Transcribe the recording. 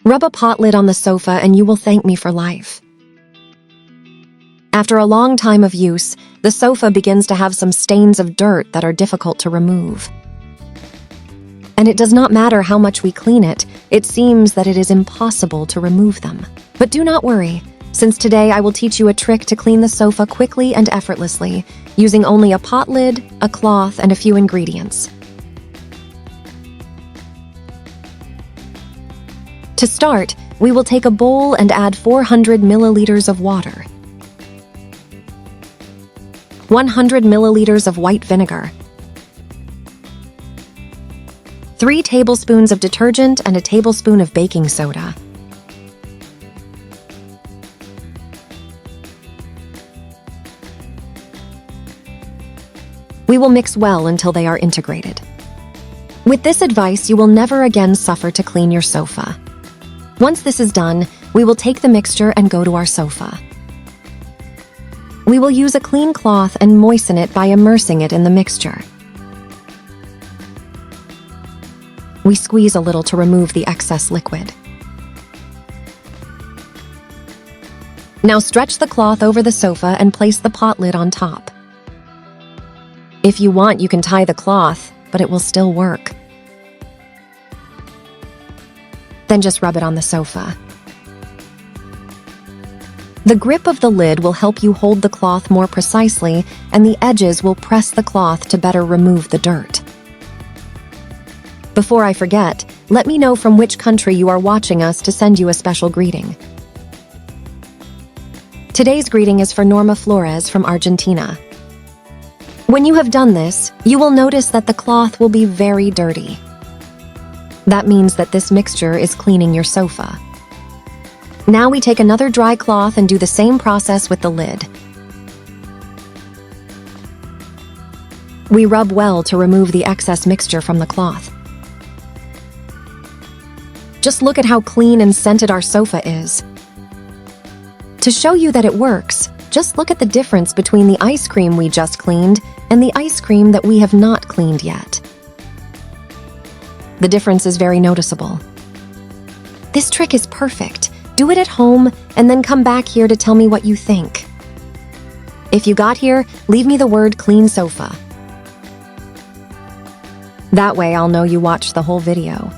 Rub a pot lid on the sofa and you will thank me for life. After a long time of use, the sofa begins to have some stains of dirt that are difficult to remove. And it does not matter how much we clean it, it seems that it is impossible to remove them. But do not worry, since today I will teach you a trick to clean the sofa quickly and effortlessly, using only a pot lid, a cloth, and a few ingredients. To start, we will take a bowl and add 400 milliliters of water, 100 milliliters of white vinegar, 3 tablespoons of detergent and a tablespoon of baking soda. We will mix well until they are integrated. With this advice, you will never again suffer to clean your sofa. Once this is done, we will take the mixture and go to our sofa. We will use a clean cloth and moisten it by immersing it in the mixture. We squeeze a little to remove the excess liquid. Now stretch the cloth over the sofa and place the pot lid on top. If you want, you can tie the cloth, but it will still work. Then just rub it on the sofa. The grip of the lid will help you hold the cloth more precisely, and the edges will press the cloth to better remove the dirt. Before I forget, let me know from which country you are watching us to send you a special greeting. Today's greeting is for Norma Flores from Argentina. When you have done this, you will notice that the cloth will be very dirty. That means that this mixture is cleaning your sofa. Now we take another dry cloth and do the same process with the lid. We rub well to remove the excess mixture from the cloth. Just look at how clean and scented our sofa is. To show you that it works, just look at the difference between the ice cream we just cleaned and the ice cream that we have not cleaned yet. The difference is very noticeable. This trick is perfect. Do it at home and then come back here to tell me what you think. If you got here, leave me the word clean sofa. That way I'll know you watched the whole video.